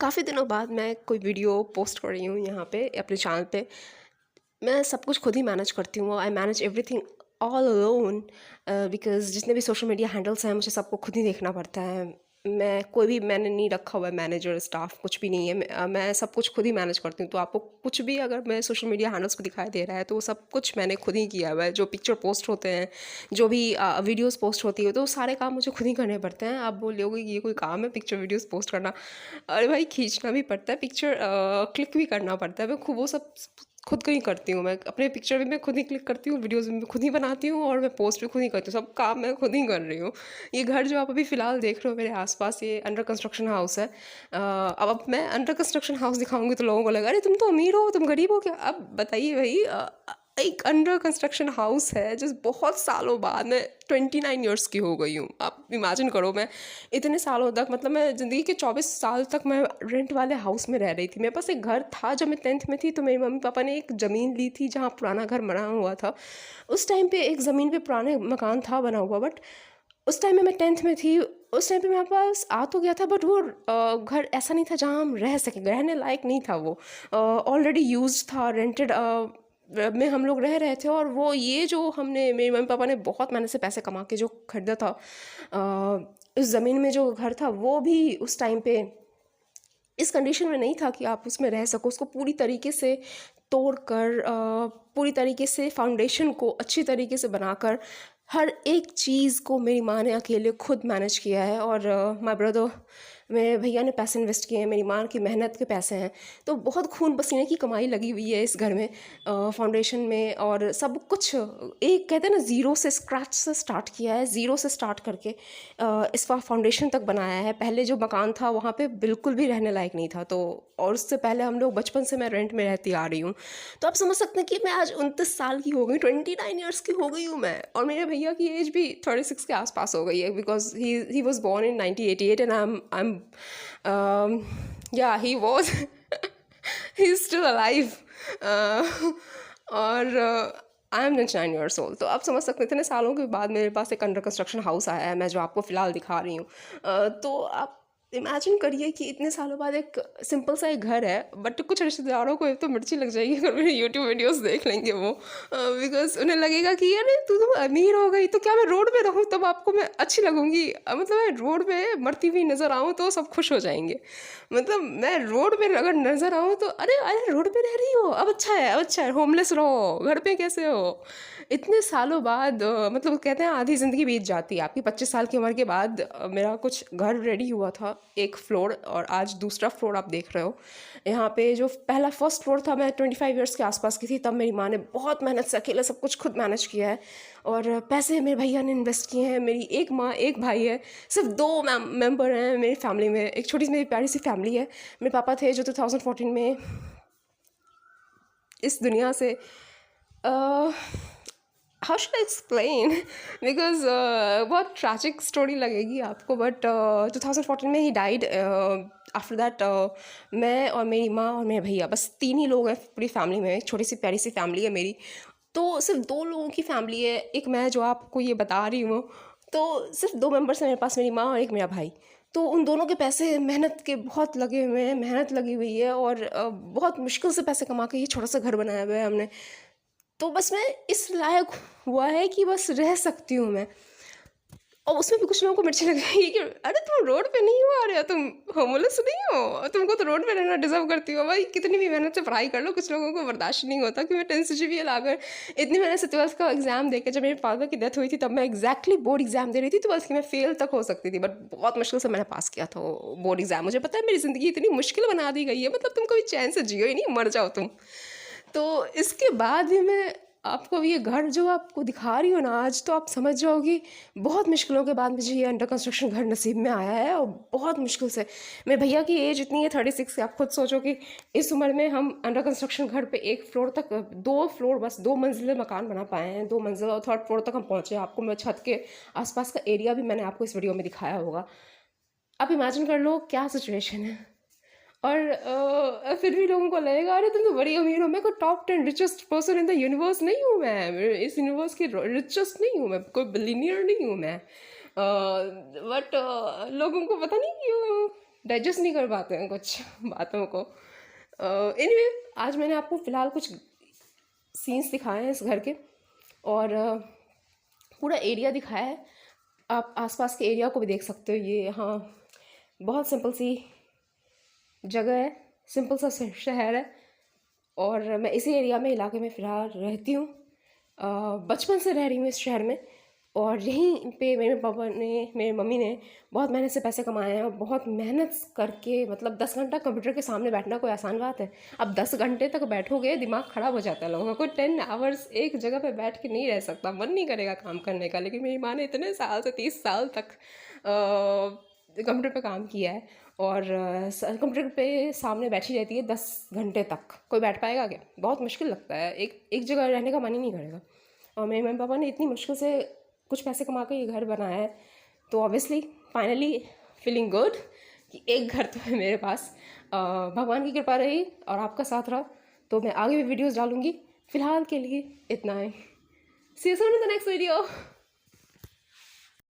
काफ़ी दिनों बाद मैं कोई वीडियो पोस्ट कर रही हूँ यहाँ पे अपने चैनल पे। मैं सब कुछ खुद ही मैनेज करती हूँ। I manage everything all alone because जितने भी सोशल मीडिया हैंडल्स हैं मुझे सबको खुद ही देखना पड़ता है। मैंने नहीं रखा हुआ है मैनेजर स्टाफ, कुछ भी नहीं है। मैं सब कुछ खुद ही मैनेज करती हूँ। तो आपको कुछ भी अगर मैं सोशल मीडिया हैंडल्स पे दिखाई दे रहा है तो वो सब कुछ मैंने खुद ही किया हुआ है। जो पिक्चर पोस्ट होते हैं, जो भी वीडियोस पोस्ट होती है, तो वो सारे काम मुझे खुद ही करने पड़ते हैं। आप बोलोगे कि ये कोई काम है पिक्चर वीडियोस पोस्ट करना? अरे भाई, खींचना भी पड़ता है, पिक्चर क्लिक भी करना पड़ता है। मैं खुद वो सब खुद को ही करती हूँ। मैं अपने पिक्चर भी मैं खुद ही क्लिक करती हूँ, वीडियोज़ भी मैं खुद ही बनाती हूँ और मैं पोस्ट भी खुद ही करती हूँ। सब काम मैं खुद ही कर रही हूँ। ये घर जो आप अभी फ़िलहाल देख रहे हो मेरे आसपास, ये अंडर कंस्ट्रक्शन हाउस है। अब मैं अंडर कंस्ट्रक्शन हाउस दिखाऊंगी तो लोगों को लगा अरे तुम तो अमीर हो, तुम गरीब हो क्या? अब बताइए भाई, एक अंडर कंस्ट्रक्शन हाउस है जिस बहुत सालों बाद मैं 29 ईयर्स की हो गई हूँ। आप इमेजिन करो, मैं इतने सालों तक, मतलब मैं ज़िंदगी के 24 साल तक मैं रेंट वाले हाउस में रह रही थी। मेरे पास एक घर था जब मैं 10th में थी, तो मेरी मम्मी पापा ने एक ज़मीन ली थी जहाँ पुराना घर बना हुआ था। उस टाइम पे एक ज़मीन पे पुराने मकान था बना हुआ, बट उस टाइम में मैं 10th में थी। उस टाइम पे मेरे पास आ तो गया था, बट वो घर ऐसा नहीं था जहाँ हम रह सकें, रहने लायक नहीं था वो। ऑलरेडी यूज्ड था, रेंटेड में हम लोग रह रहे थे। और वो ये जो हमने, मेरे मम्मी पापा ने बहुत मेहनत से पैसे कमा के जो खरीदा था, उस ज़मीन में जो घर था, वो भी उस टाइम पे इस कंडीशन में नहीं था कि आप उसमें रह सको। उसको पूरी तरीके से तोड़ कर, पूरी तरीके से फाउंडेशन को अच्छी तरीके से बनाकर, हर एक चीज़ को मेरी माँ ने अकेले खुद मैनेज किया है। और माय ब्रदर, मेरे भैया ने पैसे इन्वेस्ट किए हैं, मेरी माँ की मेहनत के पैसे हैं। तो बहुत खून पसीने की कमाई लगी हुई है इस घर में, फाउंडेशन में। और सब कुछ एक, कहते हैं ना, ज़ीरो से, स्क्रैच से स्टार्ट किया है। ज़ीरो से स्टार्ट करके इस फाउंडेशन तक बनाया है। पहले जो मकान था वहाँ पे बिल्कुल भी रहने लायक नहीं था। तो और उससे पहले हम लोग, बचपन से मैं रेंट में रहती आ रही हूँ। तो आप समझ सकते हैं कि मैं आज 29 साल की हो गई, 29 ईयर्स की हो गई हूँ मैं। और मेरे भैया की एज भी 36 के आसपास हो गई है, because he was born in 1988 and I am या he was he is still alive. और आई एम 29 ईयर्स ओल्ड। तो आप समझ सकते हैं इतने सालों के बाद मेरे पास एक अंडर कंस्ट्रक्शन हाउस आया है, मैं जो आपको फ़िलहाल दिखा रही हूँ। तो आप इमेजिन करिए कि इतने सालों बाद एक सिंपल सा एक घर है, बट कुछ रिश्तेदारों को तो मिर्ची लग जाएगी अगर मेरे यूट्यूब वीडियोस देख लेंगे वो, बिकॉज उन्हें लगेगा कि अरे तू तो अमीर हो गई, तो क्या मैं रोड पे रहूँ तब आपको मैं अच्छी लगूंगी? मतलब मैं रोड पे मरती हुई नज़र आऊँ तो सब खुश हो जाएंगे। मतलब मैं रोड पे अगर नज़र आऊँ तो अरे अरे रोड पे रह रही हो, अब अच्छा है, अब अच्छा है, होमलेस रहो, घर पे कैसे हो? इतने सालों बाद, मतलब कहते हैं आधी ज़िंदगी बीत जाती है आपकी। 25 साल की उम्र के बाद मेरा कुछ घर रेडी हुआ था, एक फ्लोर, और आज दूसरा फ्लोर आप देख रहे हो। यहाँ पे जो पहला फर्स्ट फ्लोर था, मैं 25 ईयर्स के आसपास की थी तब। मेरी माँ ने बहुत मेहनत से अकेले सब कुछ खुद मैनेज किया है, और पैसे मेरे भैया ने इन्वेस्ट किए हैं। मेरी एक माँ, एक भाई है, सिर्फ दो मेंबर हैं मेरी फैमिली में। एक छोटी सी मेरी प्यारी सी फैमिली है। मेरे पापा थे जो 2014 में इस दुनिया से, how should I explain, because बहुत ट्रैजिक स्टोरी लगेगी आपको, बट 2014 में ही डाइड। आफ्टर दैट मैं और मेरी माँ और मेरे भैया, बस तीन ही लोग हैं पूरी फैमिली में। एक छोटी सी प्यारी सी फैमिली है मेरी। तो सिर्फ दो लोगों की फैमिली है, एक मैं जो आपको ये बता रही हूँ। तो सिर्फ दो मेंबर्स हैं मेरे पास, मेरी माँ और एक मेरा भाई। तो उन दोनों के पैसे मेहनत के बहुत लगे हुए हैं, मेहनत लगी हुई है, और बहुत मुश्किल से पैसे कमा के ये छोटा सा घर बनाया हुआ है हमने। तो बस मैं इस लायक हुआ है कि बस रह सकती हूँ मैं। और उसमें भी कुछ लोगों को मिर्ची लगेगी कि अरे तुम रोड पे नहीं हो, आ रहे हो, तुम होमलेस नहीं हो, तुमको तो रोड पे रहना डिजर्व करती हो। भाई कितनी भी मेहनत से पढ़ाई कर लो, कुछ लोगों को बर्दाश्त नहीं होता। कि मैं 10th GPA लाकर इतनी मेहनत से 12th का एग्जाम देकर, जब मेरे फादर की डेथ हुई थी तब मैं एग्जैक्टली बोर्ड एग्जाम दे रही थी 12th की। मैं फेल तक हो सकती थी, बट बहुत मुश्किल से मैंने पास किया था वो बोर्ड एग्जाम। मुझे पता है मेरी ज़िंदगी इतनी मुश्किल बना दी गई है, मतलब तुम कभी चैन से जियो ही नहीं, मर जाओ तुम। तो इसके बाद भी मैं आपको ये घर जो आपको दिखा रही हूँ ना आज, तो आप समझ जाओगी बहुत मुश्किलों के बाद मुझे ये अंडर कंस्ट्रक्शन घर नसीब में आया है, और बहुत मुश्किल से। मेरे भैया की एज इतनी है 36 आप खुद सोचो कि इस उम्र में हम अंडर कंस्ट्रक्शन घर पे एक फ्लोर तक, दो फ्लोर, बस 2 मंजिले मकान बना पाए हैं, 2 मंजिल, और थर्ड फ्लोर तक हम पहुँचे। आपको मैं छत के आसपास का एरिया भी मैंने आपको इस वीडियो में दिखाया होगा। आप इमेजिन कर लो क्या सिचुएशन है। और फिर भी लोगों को लगेगा अरे तुम तो बड़ी अमीर हो। मैं कोई top 10 richest person in the universe नहीं हूँ मैं, इस यूनिवर्स की रिचेस्ट नहीं हूँ मैं, कोई बिलीनियर नहीं हूँ मैं। बट लोगों को पता नहीं क्यों डाइजेस्ट नहीं कर पाते हैं कुछ बातों को। एनीवे आज मैंने आपको फ़िलहाल कुछ सीन्स दिखाए हैं इस घर के, और पूरा एरिया दिखाया है। आप आसपास के एरिया को भी देख सकते हो। ये यहाँ बहुत सिंपल सी जगह है, सिंपल सा शहर है, और मैं इसी एरिया में, इलाके में फ़िलहाल रहती हूँ। बचपन से रह रही हूँ इस शहर में, और यहीं पे मेरे पापा ने, मेरी मम्मी ने बहुत मेहनत से पैसे कमाए हैं, और बहुत मेहनत करके, मतलब 10 घंटा कंप्यूटर के सामने बैठना कोई आसान बात है। अब 10 घंटे तक बैठोगे दिमाग ख़राब हो जाता है लोगों को। 10 आवर्स एक जगह पे बैठ के नहीं रह सकता, मन नहीं करेगा काम करने का। लेकिन मेरी माँ ने इतने साल से 30 साल तक कंप्यूटर पे काम किया है, और कंप्यूटर पे सामने बैठी रहती है 10 घंटे तक। कोई बैठ पाएगा क्या? बहुत मुश्किल लगता है, एक जगह रहने का मन ही नहीं करेगा। और मेरे मम्मी पापा ने इतनी मुश्किल से कुछ पैसे कमा कर ये घर बनाया है, तो ऑब्वियसली फाइनली फीलिंग गुड कि एक घर तो है मेरे पास। भगवान की कृपा रही और आपका साथ रहा तो मैं आगे भी वीडियोस डालूंगी। फ़िलहाल के लिए इतना ही। See you soon in the next video.